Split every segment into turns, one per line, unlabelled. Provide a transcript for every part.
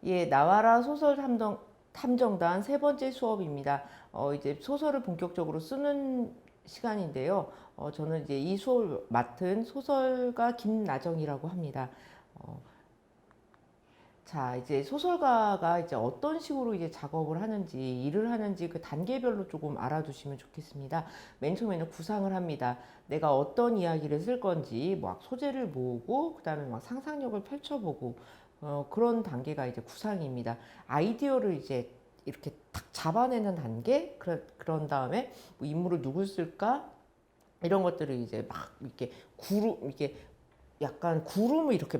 예, 나와라 소설 탐정단 세 번째 수업입니다. 이제 소설을 본격적으로 쓰는 시간인데요. 저는 이제 이 수업을 맡은 소설가 김나정이라고 합니다. 어, 자, 이제 소설가가 이제 어떤 식으로 이제 작업을 하는지, 일을 하는지 그 단계별로 조금 알아두시면 좋겠습니다. 맨 처음에는 구상을 합니다. 내가 어떤 이야기를 쓸 건지, 막 소재를 모으고, 그 다음에 막 상상력을 펼쳐보고, 그런 단계가 이제 구상입니다. 아이디어를 이제 이렇게 탁 잡아내는 단계? 그런 다음에 뭐 인물을 누굴 쓸까? 이런 것들을 이제 막 이렇게 이렇게 약간 구름을 이렇게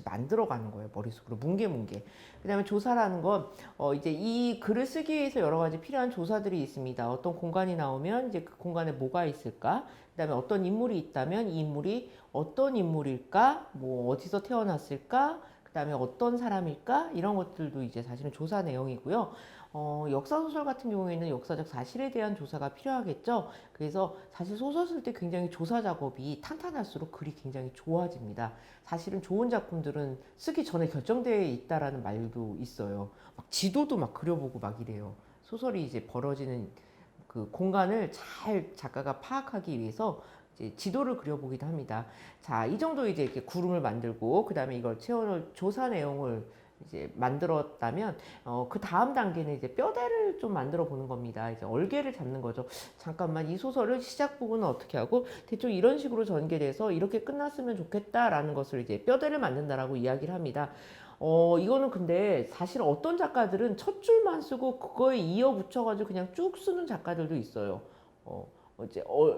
만들어가는 거예요. 머릿속으로 뭉게뭉게. 그다음에 조사라는 건 이제 이 글을 쓰기 위해서 여러 가지 필요한 조사들이 있습니다. 어떤 공간이 나오면 이제 그 공간에 뭐가 있을까? 그다음에 어떤 인물이 있다면 이 인물이 어떤 인물일까? 뭐 어디서 태어났을까? 그다음에 어떤 사람일까? 이런 것들도 이제 사실은 조사 내용이고요. 역사 소설 같은 경우에는 역사적 사실에 대한 조사가 필요하겠죠. 그래서 사실 소설 쓸 때 굉장히 조사 작업이 탄탄할수록 글이 굉장히 좋아집니다. 사실은 좋은 작품들은 쓰기 전에 결정되어 있다라는 말도 있어요. 막 지도도 막 그려보고 막 이래요. 소설이 이제 벌어지는 그 공간을 잘 작가가 파악하기 위해서 이제 지도를 그려보기도 합니다. 자, 이 정도 이제 이렇게 구름을 만들고 그 다음에 이걸 채워놓을 조사 내용을 이제 만들었다면 그 다음 단계는 이제 뼈대를 좀 만들어 보는 겁니다. 이제 얼개를 잡는 거죠. 잠깐만 이 소설을 시작 부분은 어떻게 하고 대충 이런 식으로 전개돼서 이렇게 끝났으면 좋겠다라는 것을 이제 뼈대를 만든다라고 이야기를 합니다. 이거는 근데 사실 어떤 작가들은 첫 줄만 쓰고 그거에 이어 붙여가지고 그냥 쭉 쓰는 작가들도 있어요. 어,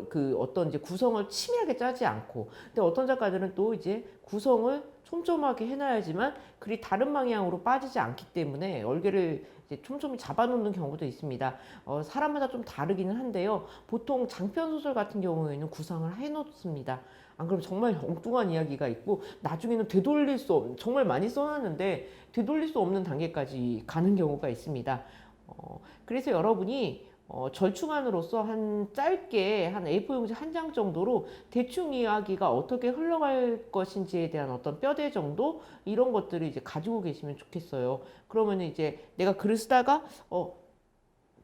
그 어떤 이제 구성을 치밀하게 짜지 않고. 근데 어떤 작가들은 또 이제 구성을 촘촘하게 해놔야지만 글이 다른 방향으로 빠지지 않기 때문에 얼개를 이제 촘촘히 잡아놓는 경우도 있습니다. 사람마다 좀 다르기는 한데요. 보통 장편 소설 같은 경우에는 구상을 해놓습니다. 안 그러면 정말 엉뚱한 이야기가 있고 나중에는 되돌릴 수 없는 정말 많이 써놨는데 되돌릴 수 없는 단계까지 가는 경우가 있습니다. 그래서 여러분이 절충안으로서 한 짧게 한 A4 용지 한 장 정도로 대충 이야기가 어떻게 흘러갈 것인지에 대한 어떤 뼈대 정도 이런 것들을 이제 가지고 계시면 좋겠어요. 그러면 이제 내가 글을 쓰다가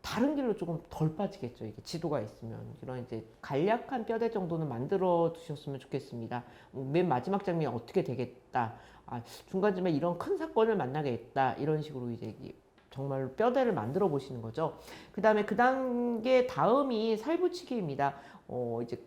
다른 길로 조금 덜 빠지겠죠. 이게 지도가 있으면 이런 이제 간략한 뼈대 정도는 만들어 두셨으면 좋겠습니다. 맨 마지막 장면이 어떻게 되겠다. 중간쯤에 이런 큰 사건을 만나겠다. 이런 식으로 이제 정말 뼈대를 만들어 보시는 거죠. 그 다음에 그 단계 다음이 살붙이기입니다. 이제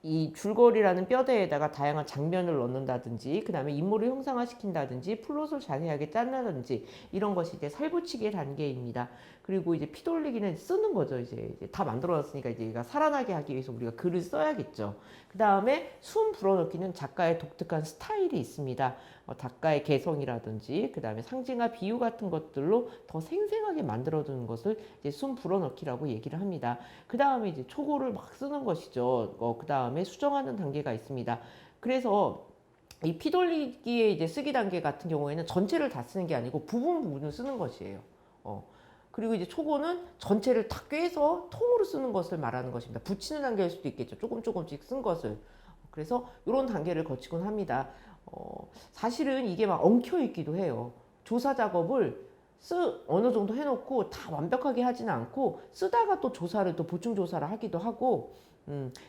이 줄거리라는 뼈대에다가 다양한 장면을 넣는다든지 그 다음에 인물을 형상화시킨다든지 플롯을 자세하게 짠다든지 이런 것이 이제 살붙이기의 단계입니다. 그리고 이제 피돌리기는 쓰는 거죠. 이제 다 만들어놨으니까 이제 얘가 살아나게 하기 위해서 우리가 글을 써야겠죠. 그 다음에 숨 불어넣기는 작가의 독특한 스타일이 있습니다. 작가의 개성이라든지 그 다음에 상징과 비유 같은 것들로 더 생생하게 만들어두는 것을 이제 숨 불어넣기라고 얘기를 합니다. 그 다음에 이제 초고를 막 쓰는 것이죠. 그 다음에 수정하는 단계가 있습니다. 그래서 이 피돌리기의 이제 쓰기 단계 같은 경우에는 전체를 다 쓰는 게 아니고 부분을 쓰는 것이에요. 그리고 이제 초고는 전체를 다 꿰서 통으로 쓰는 것을 말하는 것입니다. 붙이는 단계일 수도 있겠죠. 조금씩 쓴 것을. 그래서 이런 단계를 거치곤 합니다. 사실은 이게 막 엉켜 있기도 해요. 조사 작업을 어느 정도 해놓고 다 완벽하게 하지는 않고 쓰다가 또 조사를 또 보충 조사를 하기도 하고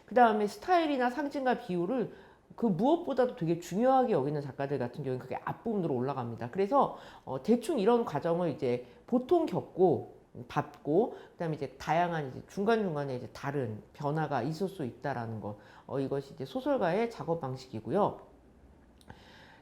그 다음에 스타일이나 상징과 비율을 그 무엇보다도 되게 중요하게 여기는 작가들 같은 경우는 그게 앞부분으로 올라갑니다. 그래서 대충 이런 과정을 이제 보통 겪고 받고 그다음에 이제 다양한 이제 중간중간에 이제 다른 변화가 있을 수 있다라는 것 이것이 이제 소설가의 작업 방식이고요.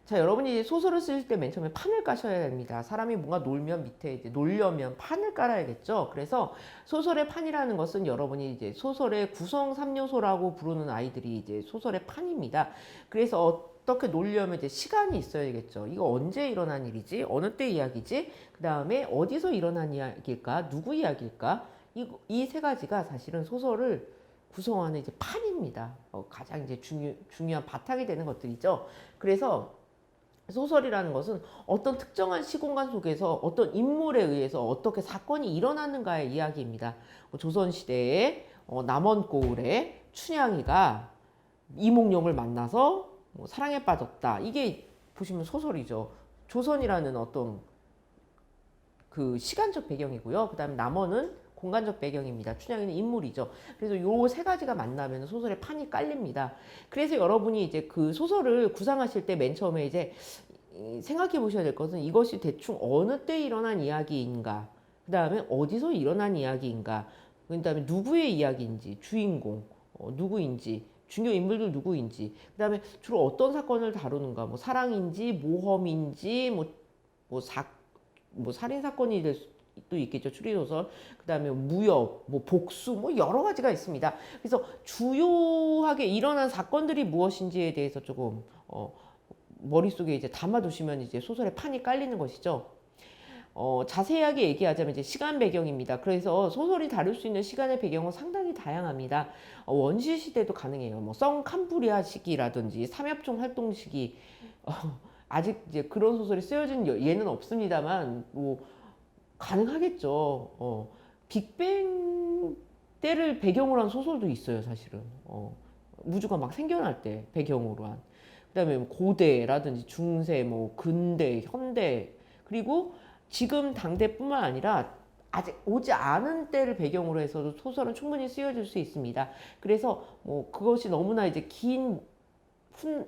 자, 여러분이 소설을 쓰실 때 맨 처음에 판을 까셔야 됩니다. 사람이 뭔가 놀면 밑에 이제 놀려면 판을 깔아야겠죠. 그래서 소설의 판이라는 것은 여러분이 이제 소설의 구성 3요소라고 부르는 아이들이 이제 소설의 판입니다. 그래서 어떻게 놀려면 이제 시간이 있어야겠죠. 이거 언제 일어난 일이지? 어느 때 이야기지? 그 다음에 어디서 일어난 이야기일까? 누구 이야기일까? 이 세 가지가 사실은 소설을 구성하는 이제 판입니다. 가장 이제 중요한 바탕이 되는 것들이죠. 그래서 소설이라는 것은 어떤 특정한 시공간 속에서 어떤 인물에 의해서 어떻게 사건이 일어났는가의 이야기입니다. 조선시대에 남원고을에 춘향이가 이몽룡을 만나서 사랑에 빠졌다. 이게 보시면 소설이죠. 조선이라는 어떤 그 시간적 배경이고요. 그다음에 남원은 공간적 배경입니다. 춘향이는 인물이죠. 그래서 요 세 가지가 만나면 소설의 판이 깔립니다. 그래서 여러분이 이제 그 소설을 구상하실 때 맨 처음에 이제 생각해 보셔야 될 것은 이것이 대충 어느 때 일어난 이야기인가, 그 다음에 어디서 일어난 이야기인가, 그 다음에 누구의 이야기인지, 주인공 누구인지, 중요 인물들 누구인지, 그 다음에 주로 어떤 사건을 다루는가, 뭐 사랑인지 모험인지 뭐 살인 사건이 될 수도 있겠죠, 추리소설. 그 다음에 무협, 뭐 복수, 뭐 여러 가지가 있습니다. 그래서 주요하게 일어난 사건들이 무엇인지에 대해서 조금 머릿속에 이제 담아두시면 이제 소설의 판이 깔리는 것이죠. 자세하게 얘기하자면 이제 시간 배경입니다. 그래서 소설이 다룰 수 있는 시간의 배경은 상당히 다양합니다. 원시 시대도 가능해요. 뭐 성 캄브리아 시기라든지 삼엽종 활동 시기. 아직 이제 그런 소설이 쓰여진 예는 없습니다만 뭐 가능하겠죠. 빅뱅 때를 배경으로 한 소설도 있어요, 사실은. 우주가 막 생겨날 때 배경으로 한. 그다음에 고대라든지 중세, 뭐 근대, 현대, 그리고 지금 당대뿐만 아니라 아직 오지 않은 때를 배경으로 해서도 소설은 충분히 쓰여질 수 있습니다. 그래서 뭐 그것이 너무나 이제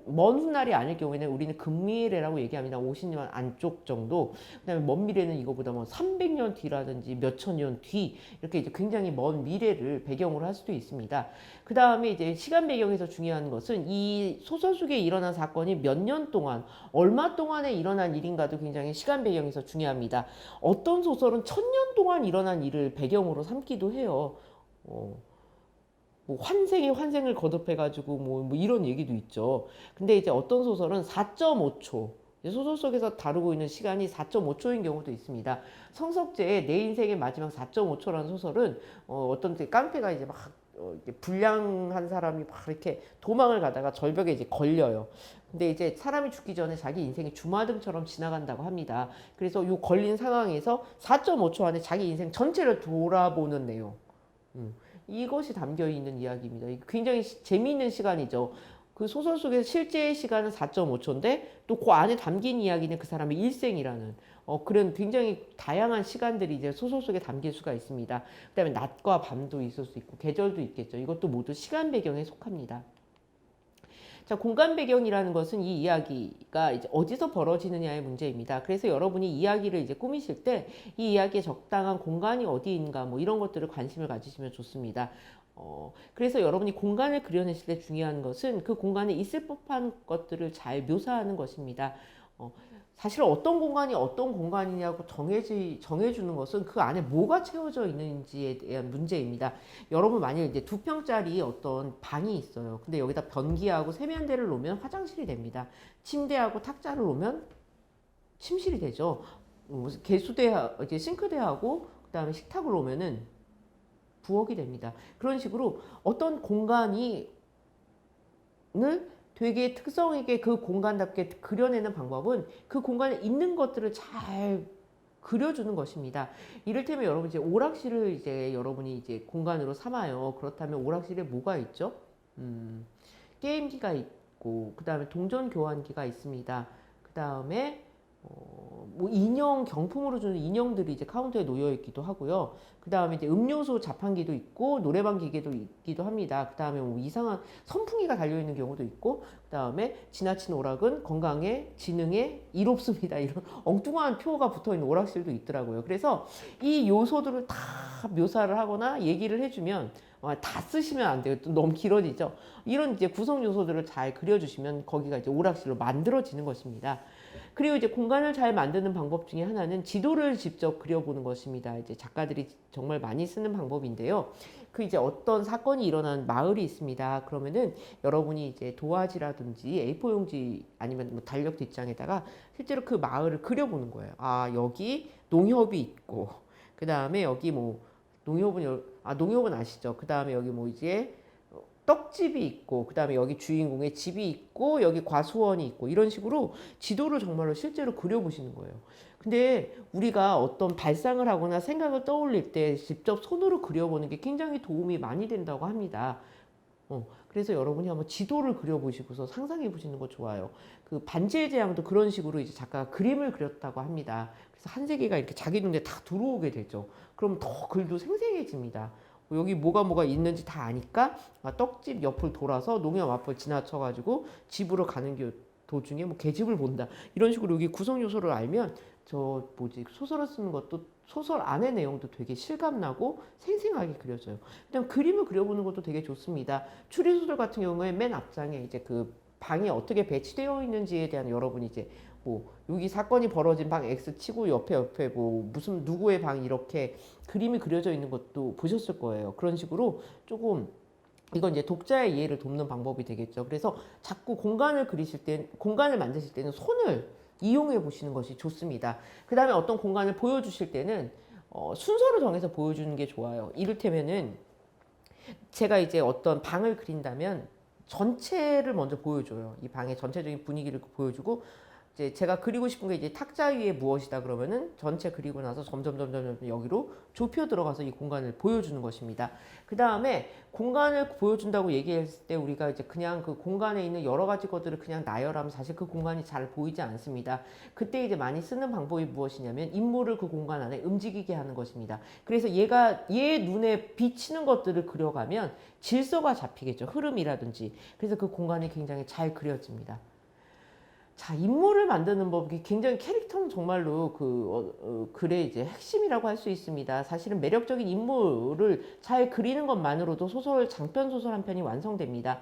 먼 훗날이 아닐 경우에는 우리는 근미래라고 얘기합니다. 50년 안쪽 정도. 그다음에 먼 미래는 이거보다 뭐 300년 뒤라든지 몇천 년 뒤, 이렇게 이제 굉장히 먼 미래를 배경으로 할 수도 있습니다. 그다음에 이제 시간 배경에서 중요한 것은 이 소설 속에 일어난 사건이 몇 년 동안, 얼마 동안에 일어난 일인가도 굉장히 시간 배경에서 중요합니다. 어떤 소설은 1000년 동안 일어난 일을 배경으로 삼기도 해요. 뭐 환생이 환생을 거듭해가지고 뭐 이런 얘기도 있죠. 근데 이제 어떤 소설은 4.5초, 소설 속에서 다루고 있는 시간이 4.5초인 경우도 있습니다. 성석재의 내 인생의 마지막 4.5초라는 소설은 어떤 깡패가 이제 막 불량한 사람이 막 이렇게 도망을 가다가 절벽에 이제 걸려요. 근데 이제 사람이 죽기 전에 자기 인생이 주마등처럼 지나간다고 합니다. 그래서 이 걸린 상황에서 4.5초 안에 자기 인생 전체를 돌아보는 내용. 이것이 담겨 있는 이야기입니다. 굉장히 재미있는 시간이죠. 그 소설 속에서 실제의 시간은 4.5초인데 또 그 안에 담긴 이야기는 그 사람의 일생이라는 그런 굉장히 다양한 시간들이 이제 소설 속에 담길 수가 있습니다. 그다음에 낮과 밤도 있을 수 있고 계절도 있겠죠. 이것도 모두 시간 배경에 속합니다. 자, 공간 배경이라는 것은 이 이야기가 이제 어디서 벌어지느냐의 문제입니다. 그래서 여러분이 이야기를 이제 꾸미실 때 이 이야기에 적당한 공간이 어디인가 뭐 이런 것들을 관심을 가지시면 좋습니다. 그래서 여러분이 공간을 그려내실 때 중요한 것은 그 공간에 있을 법한 것들을 잘 묘사하는 것입니다. 사실 어떤 공간이 어떤 공간이냐고 정해주는 것은 그 안에 뭐가 채워져 있는지에 대한 문제입니다. 여러분 만약에 이제 2평짜리 어떤 방이 있어요. 근데 여기다 변기하고 세면대를 놓으면 화장실이 됩니다. 침대하고 탁자를 놓으면 침실이 되죠. 이제 싱크대하고 그다음에 식탁을 놓으면은 부엌이 됩니다. 그런 식으로 어떤 공간이 되게 특성 있게 그 공간답게 그려내는 방법은 그 공간에 있는 것들을 잘 그려주는 것입니다. 이를테면 여러분 이제 오락실을 이제 여러분이 이제 공간으로 삼아요. 그렇다면 오락실에 뭐가 있죠? 게임기가 있고, 그 다음에 동전 교환기가 있습니다. 그 다음에 뭐 인형 경품으로 주는 인형들이 이제 카운터에 놓여 있기도 하고요. 그 다음에 이제 음료수 자판기도 있고 노래방 기계도 있기도 합니다. 그 다음에 뭐 이상한 선풍기가 달려 있는 경우도 있고, 그 다음에 지나친 오락은 건강에 지능에 이롭습니다. 이런 엉뚱한 표가 붙어 있는 오락실도 있더라고요. 그래서 이 요소들을 다 묘사를 하거나 얘기를 해주면 다 쓰시면 안 돼요. 또 너무 길어지죠. 이런 이제 구성 요소들을 잘 그려주시면 거기가 이제 오락실로 만들어지는 것입니다. 그리고 이제 공간을 잘 만드는 방법 중에 하나는 지도를 직접 그려보는 것입니다. 이제 작가들이 정말 많이 쓰는 방법인데요. 그 이제 어떤 사건이 일어난 마을이 있습니다. 그러면은 여러분이 이제 도화지라든지 A4 용지 아니면 뭐 달력 뒷장에다가 실제로 그 마을을 그려보는 거예요. 아, 여기 농협이 있고, 그 다음에 여기 뭐 농협은 아시죠? 그 다음에 여기 뭐 이제 떡집이 있고, 그 다음에 여기 주인공의 집이 있고, 여기 과수원이 있고, 이런 식으로 지도를 정말로 실제로 그려보시는 거예요. 근데 우리가 어떤 발상을 하거나 생각을 떠올릴 때 직접 손으로 그려보는 게 굉장히 도움이 많이 된다고 합니다. 그래서 여러분이 한번 지도를 그려보시고서 상상해 보시는 거 좋아요. 그 반지의 제왕도 그런 식으로 이제 작가가 그림을 그렸다고 합니다. 그래서 한 세계가 이렇게 자기 눈에 다 들어오게 되죠. 그럼 더 글도 생생해집니다. 여기 뭐가 있는지 다 아니까 떡집 옆을 돌아서 농협 앞을 지나쳐가지고 집으로 가는 도중에 뭐 계집을 본다. 이런 식으로 여기 구성 요소를 알면 저 뭐지 소설을 쓰는 것도 소설 안의 내용도 되게 실감나고 생생하게 그려져요. 그다음 그림을 그려보는 것도 되게 좋습니다. 추리소설 같은 경우에 맨 앞장에 이제 그 방이 어떻게 배치되어 있는지에 대한 여러분이 이제 뭐 여기 사건이 벌어진 방 X 치고 옆에 뭐 무슨 누구의 방이 이렇게 그림이 그려져 있는 것도 보셨을 거예요. 그런 식으로 조금 이건 이제 독자의 이해를 돕는 방법이 되겠죠. 그래서 자꾸 공간을 그리실 때, 공간을 만드실 때는 손을 이용해 보시는 것이 좋습니다. 그 다음에 어떤 공간을 보여주실 때는 순서를 정해서 보여주는 게 좋아요. 이를테면은 제가 이제 어떤 방을 그린다면 전체를 먼저 보여줘요. 이 방의 전체적인 분위기를 보여주고 이제 제가 그리고 싶은 게 이제 탁자 위에 무엇이다 그러면은 전체 그리고 나서 점점 여기로 좁혀 들어가서 이 공간을 보여주는 것입니다. 그 다음에 공간을 보여준다고 얘기했을 때 우리가 이제 그냥 그 공간에 있는 여러 가지 것들을 그냥 나열하면 사실 그 공간이 잘 보이지 않습니다. 그때 이제 많이 쓰는 방법이 무엇이냐면 인물을 그 공간 안에 움직이게 하는 것입니다. 그래서 얘 눈에 비치는 것들을 그려가면 질서가 잡히겠죠. 흐름이라든지. 그래서 그 공간이 굉장히 잘 그려집니다. 자, 인물을 만드는 법이 굉장히 캐릭터는 정말로 글의 이제 핵심이라고 할 수 있습니다. 사실은 매력적인 인물을 잘 그리는 것만으로도 장편 소설 한 편이 완성됩니다.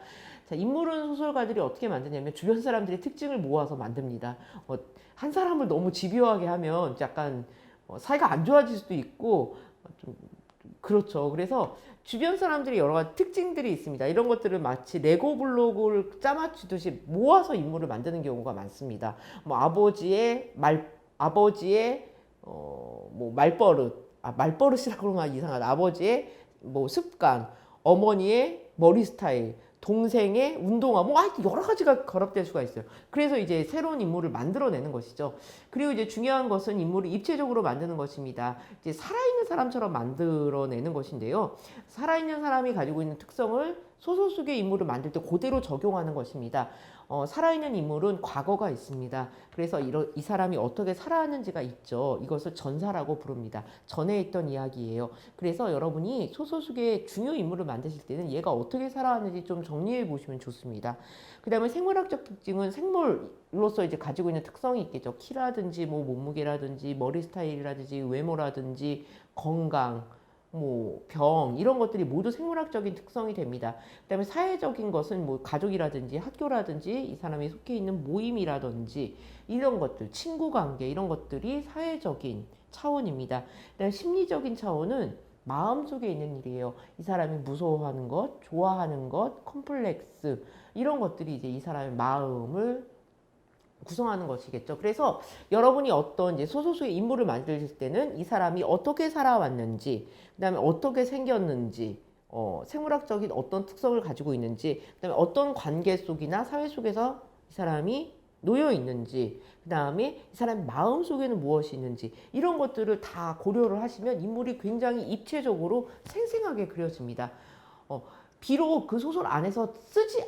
자, 인물은 소설가들이 어떻게 만드냐면 주변 사람들의 특징을 모아서 만듭니다. 한 사람을 너무 집요하게 하면 약간 사이가 안 좋아질 수도 있고 좀 그렇죠. 그래서 주변 사람들이 여러 가지 특징들이 있습니다. 이런 것들을 마치 레고 블록을 짜맞추듯이 모아서 인물을 만드는 경우가 많습니다. 뭐 아버지의 뭐 말버릇이라고 그러면 이상하다. 아버지의 뭐 습관, 어머니의 머리 스타일, 동생의 운동화, 뭐 여러 가지가 결합될 수가 있어요. 그래서 이제 새로운 인물을 만들어내는 것이죠. 그리고 이제 중요한 것은 인물을 입체적으로 만드는 것입니다. 이제 살아있는 사람처럼 만들어내는 것인데요. 살아있는 사람이 가지고 있는 특성을 소설 속의 인물을 만들 때 그대로 적용하는 것입니다. 살아있는 인물은 과거가 있습니다. 그래서 이 사람이 어떻게 살아왔는지가 있죠. 이것을 전사라고 부릅니다. 전에 있던 이야기예요. 그래서 여러분이 소설 속의 중요 인물을 만드실 때는 얘가 어떻게 살아왔는지 좀 정리해 보시면 좋습니다. 그 다음에 생물학적 특징은 생물로서 이제 가지고 있는 특성이 있겠죠. 키라든지 뭐 몸무게라든지 머리 스타일이라든지 외모라든지 건강, 뭐 병 이런 것들이 모두 생물학적인 특성이 됩니다. 그다음에 사회적인 것은 뭐 가족이라든지 학교라든지 이 사람이 속해 있는 모임이라든지 이런 것들, 친구 관계 이런 것들이 사회적인 차원입니다. 그다음에 심리적인 차원은 마음속에 있는 일이에요. 이 사람이 무서워하는 것, 좋아하는 것, 컴플렉스 이런 것들이 이제 이 사람의 마음을 구성하는 것이겠죠. 그래서 여러분이 어떤 이제 소설 속의 인물을 만드실 때는 이 사람이 어떻게 살아왔는지, 그다음에 어떻게 생겼는지, 생물학적인 어떤 특성을 가지고 있는지, 그다음에 어떤 관계 속이나 사회 속에서 이 사람이 놓여 있는지, 그다음에 이 사람의 마음 속에는 무엇이 있는지 이런 것들을 다 고려를 하시면 인물이 굉장히 입체적으로 생생하게 그려집니다. 비록 그 소설 안에서 쓰지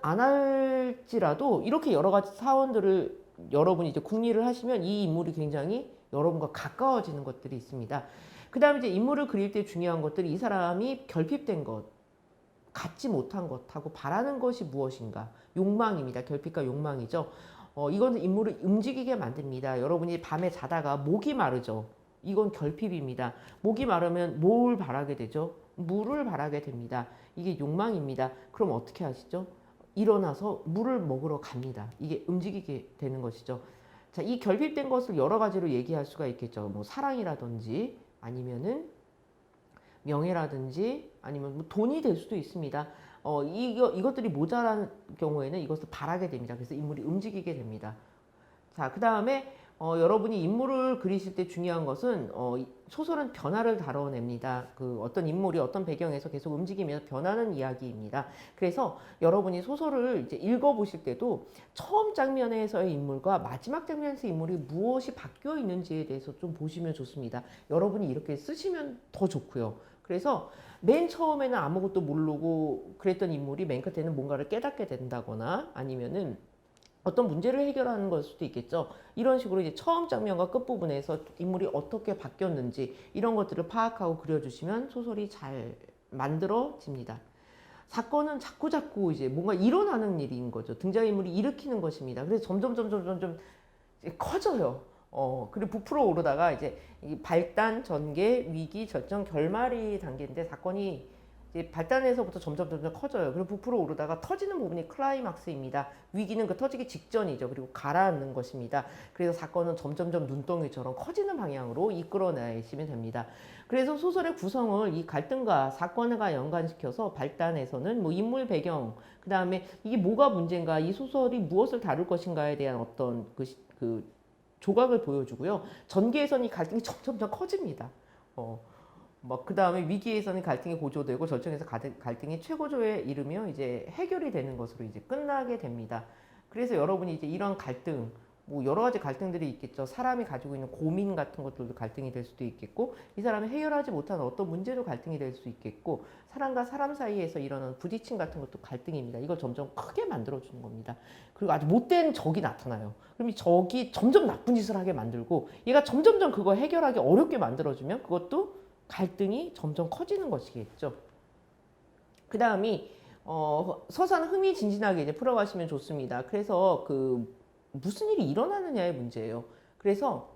않을지라도 이렇게 여러 가지 사원들을 여러분이 이제 궁리를 하시면 이 인물이 굉장히 여러분과 가까워지는 것들이 있습니다. 그 다음에 이제 인물을 그릴 때 중요한 것들이 이 사람이 결핍된 것, 갖지 못한 것하고 바라는 것이 무엇인가. 욕망입니다. 결핍과 욕망이죠. 이건 인물을 움직이게 만듭니다. 여러분이 밤에 자다가 목이 마르죠. 이건 결핍입니다. 목이 마르면 뭘 바라게 되죠? 물을 바라게 됩니다. 이게 욕망입니다. 그럼 어떻게 하시죠? 일어나서 물을 먹으러 갑니다. 이게 움직이게 되는 것이죠. 자, 이 결핍된 것을 여러 가지로 얘기할 수가 있겠죠. 뭐 사랑이라든지 아니면은 명예라든지 아니면 뭐 돈이 될 수도 있습니다. 이것들이 모자란 경우에는 이것을 바라게 됩니다. 그래서 인물이 움직이게 됩니다. 자, 그 다음에 여러분이 인물을 그리실 때 중요한 것은 소설은 변화를 다뤄냅니다. 그 어떤 인물이 어떤 배경에서 계속 움직이면서 변하는 이야기입니다. 그래서 여러분이 소설을 이제 읽어보실 때도 처음 장면에서의 인물과 마지막 장면에서의 인물이 무엇이 바뀌어 있는지에 대해서 좀 보시면 좋습니다. 여러분이 이렇게 쓰시면 더 좋고요. 그래서 맨 처음에는 아무것도 모르고 그랬던 인물이 맨 끝에는 뭔가를 깨닫게 된다거나 아니면은 어떤 문제를 해결하는 걸 수도 있겠죠. 이런 식으로 이제 처음 장면과 끝 부분에서 인물이 어떻게 바뀌었는지 이런 것들을 파악하고 그려주시면 소설이 잘 만들어집니다. 사건은 자꾸자꾸 이제 뭔가 일어나는 일인 거죠. 등장인물이 일으키는 것입니다. 그래서 점점 커져요. 그리고 부풀어 오르다가 이제 이 발단, 전개, 위기, 절정, 결말이 단계인데 사건이 이제 발단에서부터 점점 커져요. 그리고 부풀어 오르다가 터지는 부분이 클라이막스입니다. 위기는 그 터지기 직전이죠. 그리고 가라앉는 것입니다. 그래서 사건은 점점점 눈덩이처럼 커지는 방향으로 이끌어내시면 됩니다. 그래서 소설의 구성을 이 갈등과 사건과 연관시켜서 발단에서는 뭐 인물 배경, 그 다음에 이게 뭐가 문제인가, 이 소설이 무엇을 다룰 것인가에 대한 어떤 그 조각을 보여주고요. 전개에서는 이 갈등이 점점 커집니다. 그 다음에 위기에서는 갈등이 고조되고 절정에서 갈등이 최고조에 이르며 이제 해결이 되는 것으로 이제 끝나게 됩니다. 그래서 여러분이 이제 이런 갈등, 뭐 여러 가지 갈등들이 있겠죠. 사람이 가지고 있는 고민 같은 것들도 갈등이 될 수도 있겠고, 이 사람이 해결하지 못한 어떤 문제도 갈등이 될 수 있겠고, 사람과 사람 사이에서 일어나는 부딪힘 같은 것도 갈등입니다. 이걸 점점 크게 만들어주는 겁니다. 그리고 아주 못된 적이 나타나요. 그럼 이 적이 점점 나쁜 짓을 하게 만들고, 얘가 점점점 그거 해결하기 어렵게 만들어주면 그것도 갈등이 점점 커지는 것이겠죠. 그 다음이 서사는 흥미진진하게 이제 풀어가시면 좋습니다. 그래서 무슨 일이 일어나느냐의 문제예요. 그래서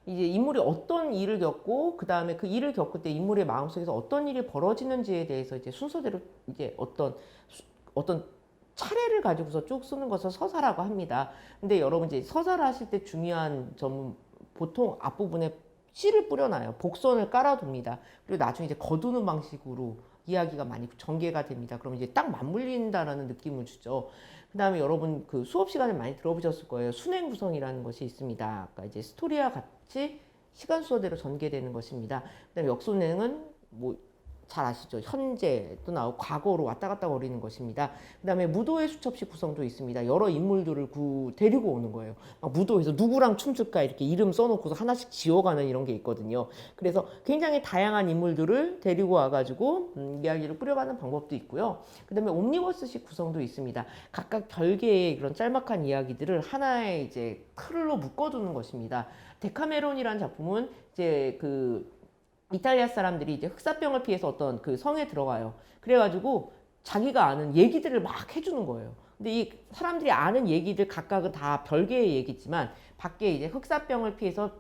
이제 인물이 어떤 일을 겪고 그 다음에 그 일을 겪을 때 인물의 마음속에서 어떤 일이 벌어지는지에 대해서 이제 순서대로 이제 어떤 차례를 가지고서 쭉 쓰는 것을 서사라고 합니다. 근데 여러분 이제 서사를 하실 때 중요한 점은 보통 앞부분에 씨를 뿌려놔요. 복선을 깔아둡니다. 그리고 나중에 이제 거두는 방식으로 이야기가 많이 전개가 됩니다. 그럼 이제 딱 맞물린다라는 느낌을 주죠. 그 다음에 여러분 그 수업 시간에 많이 들어보셨을 거예요. 순행 구성이라는 것이 있습니다. 아까 이제 스토리와 같이 시간 순서대로 전개되는 것입니다. 그 다음에 역순행은 뭐 잘 아시죠? 현재도 나오고 과거로 왔다 갔다 거리는 것입니다. 그 다음에 무도회 수첩식 구성도 있습니다. 여러 인물들을 데리고 오는 거예요. 무도회에서 누구랑 춤출까 이렇게 이름 써놓고서 하나씩 지어가는 이런 게 있거든요. 그래서 굉장히 다양한 인물들을 데리고 와가지고 이야기를 꾸려가는 방법도 있고요. 그 다음에 옴니버스식 구성도 있습니다. 각각 별개의 그런 짤막한 이야기들을 하나의 이제 틀로 묶어두는 것입니다. 데카메론이라는 작품은 이제 이탈리아 사람들이 이제 흑사병을 피해서 어떤 그 성에 들어가요. 그래가지고 자기가 아는 얘기들을 막 해주는 거예요. 근데 이 사람들이 아는 얘기들 각각은 다 별개의 얘기지만 밖에 이제 흑사병을 피해서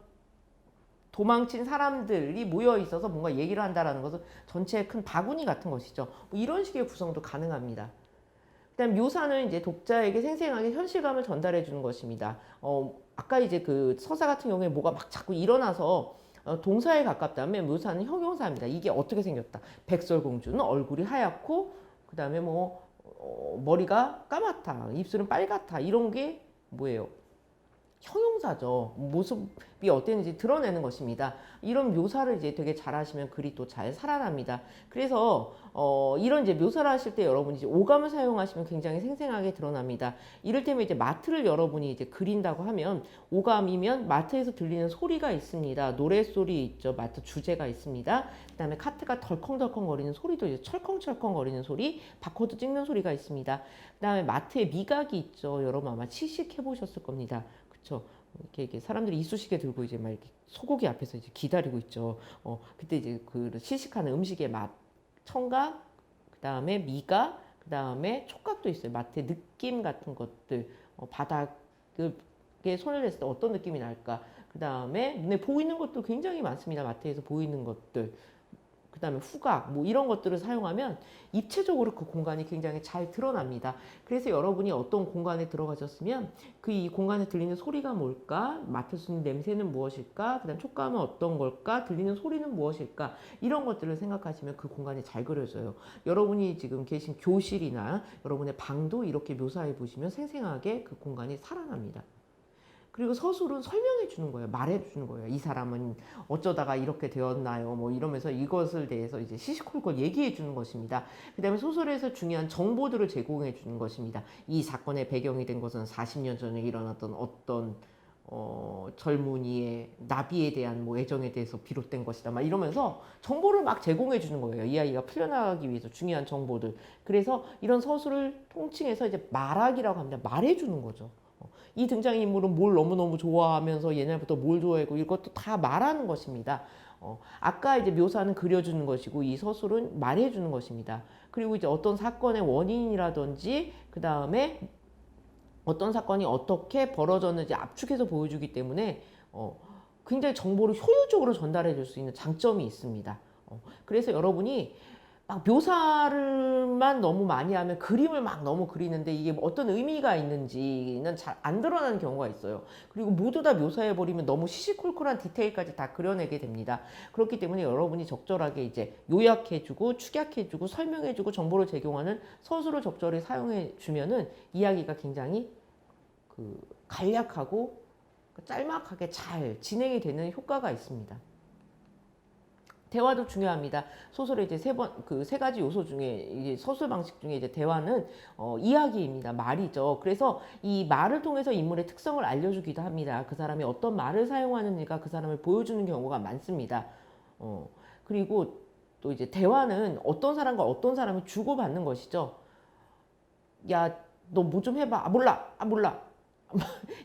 도망친 사람들이 모여 있어서 뭔가 얘기를 한다라는 것은 전체의 큰 바구니 같은 것이죠. 뭐 이런 식의 구성도 가능합니다. 그다음 묘사는 이제 독자에게 생생하게 현실감을 전달해 주는 것입니다. 아까 이제 그 서사 같은 경우에 뭐가 막 자꾸 일어나서 동사에 가깝다면 묘사는 형용사입니다. 이게 어떻게 생겼다. 백설공주는 얼굴이 하얗고 그 다음에 머리가 까맣다. 입술은 빨갛다. 이런 게 뭐예요? 형용사죠. 모습이 어땠는지 드러내는 것입니다. 이런 묘사를 이제 되게 잘 하시면 글이 또 잘 살아납니다. 그래서 이런 이제 묘사를 하실 때 여러분이 이제 오감을 사용하시면 굉장히 생생하게 드러납니다. 이를테면 이제 마트를 여러분이 이제 그린다고 하면 오감이면 마트에서 들리는 소리가 있습니다. 노랫소리 있죠. 마트 주제가 있습니다. 그다음에 카트가 덜컹덜컹 거리는 소리도 이제 철컹철컹 거리는 소리, 바코드 찍는 소리가 있습니다. 그다음에 마트에 미각이 있죠. 여러분 아마 시식해 보셨을 겁니다. 그렇죠. 이렇게 사람들이 이쑤시개 들고 이제 막 이렇게 소고기 앞에서 이제 기다리고 있죠. 그때 이제 그 시식하는 음식의 맛, 청각, 그 다음에 미각, 그 다음에 촉각도 있어요. 맛의 느낌 같은 것들, 바닥에 손을 댔을 때 어떤 느낌이 날까. 그 다음에 눈에 보이는 것도 굉장히 많습니다. 마트에서 보이는 것들. 그 다음에 후각 뭐 이런 것들을 사용하면 입체적으로 그 공간이 굉장히 잘 드러납니다. 그래서 여러분이 어떤 공간에 들어가셨으면 이 공간에 들리는 소리가 뭘까, 맡을 수 있는 냄새는 무엇일까, 그 다음 촉감은 어떤 걸까, 들리는 소리는 무엇일까, 이런 것들을 생각하시면 그 공간이 잘 그려져요. 여러분이 지금 계신 교실이나 여러분의 방도 이렇게 묘사해 보시면 생생하게 그 공간이 살아납니다. 그리고 서술은 설명해 주는 거예요. 말해 주는 거예요. 이 사람은 어쩌다가 이렇게 되었나요? 뭐 이러면서 이것을 대해서 이제 시시콜콜 얘기해 주는 것입니다. 그 다음에 소설에서 중요한 정보들을 제공해 주는 것입니다. 이 사건의 배경이 된 것은 40년 전에 일어났던 어떤 젊은이의 나비에 대한 뭐 애정에 대해서 비롯된 것이다. 막 이러면서 정보를 막 제공해 주는 거예요. 이 아이가 풀려나가기 위해서 중요한 정보들. 그래서 이런 서술을 통칭해서 이제 말하기라고 합니다. 말해 주는 거죠. 이 등장인물은 뭘 너무너무 좋아하면서 옛날부터 뭘 좋아하고 이것도 다 말하는 것입니다. 아까 이제 묘사는 그려주는 것이고 이 서술은 말해주는 것입니다. 그리고 이제 어떤 사건의 원인이라든지 그 다음에 어떤 사건이 어떻게 벌어졌는지 압축해서 보여주기 때문에 굉장히 정보를 효율적으로 전달해 줄 수 있는 장점이 있습니다. 그래서 여러분이 막 묘사를만 너무 많이 하면 그림을 막 너무 그리는데 이게 어떤 의미가 있는지는 잘 안 드러나는 경우가 있어요. 그리고 모두 다 묘사해버리면 너무 시시콜콜한 디테일까지 다 그려내게 됩니다. 그렇기 때문에 여러분이 적절하게 이제 요약해주고 축약해주고 설명해주고 정보를 제공하는 서술을 적절히 사용해주면은 이야기가 굉장히 간략하고 짤막하게 잘 진행이 되는 효과가 있습니다. 대화도 중요합니다. 소설의 이제 세 가지 요소 중에 이제 서술 방식 중에 이제 대화는 이야기입니다. 말이죠. 그래서 이 말을 통해서 인물의 특성을 알려주기도 합니다. 그 사람이 어떤 말을 사용하는지가 그 사람을 보여주는 경우가 많습니다. 그리고 또 이제 대화는 어떤 사람과 어떤 사람이 주고받는 것이죠. 야, 너 뭐 좀 해봐. 아, 몰라. 아, 몰라.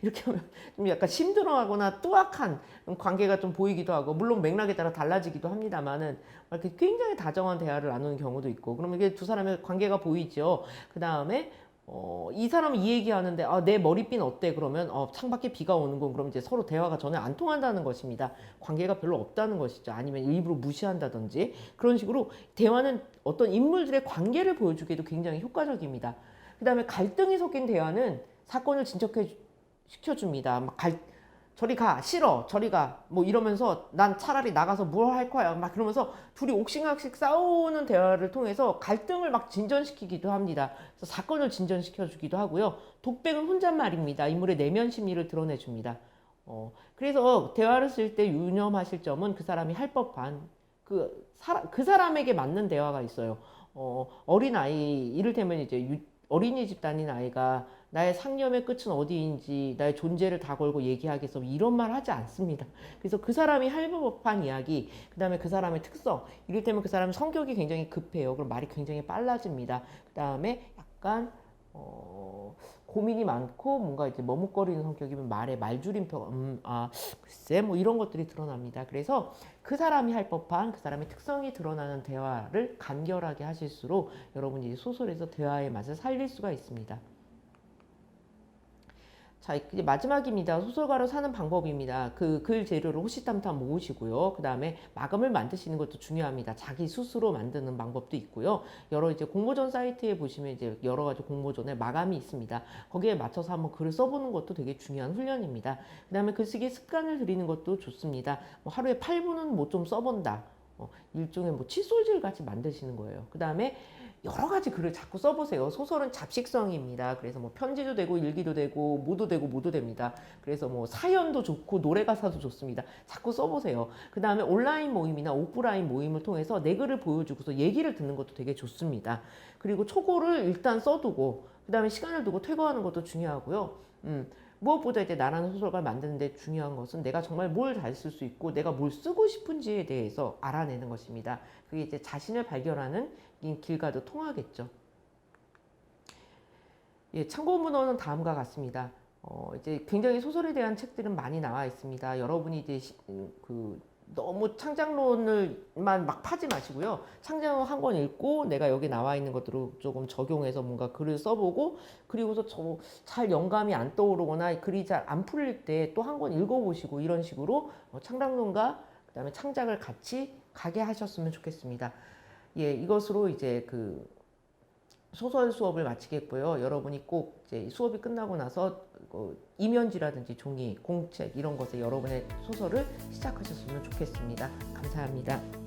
이렇게 하면 좀 약간 심드렁하거나 뚜악한 관계가 좀 보이기도 하고 물론 맥락에 따라 달라지기도 합니다만은 이렇게 굉장히 다정한 대화를 나누는 경우도 있고 그러면 이게 두 사람의 관계가 보이죠. 그 다음에 이 사람은 이 얘기하는데 내 머리핀 어때? 그러면 창밖에 비가 오는군. 그럼 이제 서로 대화가 전혀 안 통한다는 것입니다. 관계가 별로 없다는 것이죠. 아니면 일부러 무시한다든지 그런 식으로 대화는 어떤 인물들의 관계를 보여주기에도 굉장히 효과적입니다. 그 다음에 갈등이 섞인 대화는 사건을 진척시켜줍니다. 저리 가, 싫어, 저리 가, 뭐 이러면서 난 차라리 나가서 뭘 할 거야. 막 그러면서 둘이 옥신각신 싸우는 대화를 통해서 갈등을 막 진전시키기도 합니다. 그래서 사건을 진전시켜주기도 하고요. 독백은 혼잣말입니다. 인물의 내면 심리를 드러내줍니다. 그래서 대화를 쓸 때 유념하실 점은 그 사람이 할 법한 그 사람에게 맞는 대화가 있어요. 어린아이, 이를테면 이제 어린이집 다닌 아이가 나의 상념의 끝은 어디인지 나의 존재를 다 걸고 얘기하겠어 이런 말 하지 않습니다. 그래서 그 사람이 할 법한 이야기, 그 다음에 그 사람의 특성, 이를테면 그 사람은 성격이 굉장히 급해요. 그럼 말이 굉장히 빨라집니다. 그 다음에 약간 고민이 많고 뭔가 이제 머뭇거리는 성격이면 말에 말줄임표, 글쎄 뭐 이런 것들이 드러납니다. 그래서 그 사람이 할 법한 그 사람의 특성이 드러나는 대화를 간결하게 하실수록 여러분이 소설에서 대화의 맛을 살릴 수가 있습니다. 자, 이제 마지막입니다. 소설가로 사는 방법입니다. 그 글 재료를 호시탐탐 모으시고요. 그 다음에 마감을 만드시는 것도 중요합니다. 자기 스스로 만드는 방법도 있고요. 여러 이제 공모전 사이트에 보시면 이제 여러 가지 공모전에 마감이 있습니다. 거기에 맞춰서 한번 글을 써보는 것도 되게 중요한 훈련입니다. 그 다음에 글쓰기 습관을 들이는 것도 좋습니다. 뭐 하루에 8분은 뭐 좀 써본다. 일종의 뭐 칫솔질 같이 만드시는 거예요. 그 다음에 여러 가지 글을 자꾸 써보세요. 소설은 잡식성입니다. 그래서 뭐 편지도 되고 일기도 되고 뭐도 되고 뭐도 됩니다. 그래서 뭐 사연도 좋고 노래 가사도 좋습니다. 자꾸 써보세요. 그 다음에 온라인 모임이나 오프라인 모임을 통해서 내 글을 보여주고서 얘기를 듣는 것도 되게 좋습니다. 그리고 초고를 일단 써두고 그 다음에 시간을 두고 퇴거하는 것도 중요하고요. 무엇보다 이제 나라는 소설가를 만드는데 중요한 것은 내가 정말 뭘 잘 쓸 수 있고 내가 뭘 쓰고 싶은지에 대해서 알아내는 것입니다. 그게 이제 자신을 발견하는 길과도 통하겠죠. 예, 참고 문헌은 다음과 같습니다. 이제 굉장히 소설에 대한 책들은 많이 나와 있습니다. 여러분이 이제 너무 창작론을만 막 파지 마시고요. 창작론 한 권 읽고 내가 여기 나와 있는 것들을 조금 적용해서 뭔가 글을 써보고 그리고서 잘 영감이 안 떠오르거나 글이 잘 안 풀릴 때 또 한 권 읽어보시고 이런 식으로 창작론과 그다음에 창작을 같이 가게 하셨으면 좋겠습니다. 예, 이것으로 이제 소설 수업을 마치겠고요. 여러분이 꼭 이제 수업이 끝나고 나서 이면지라든지 종이, 공책 이런 것에 여러분의 소설을 시작하셨으면 좋겠습니다. 감사합니다.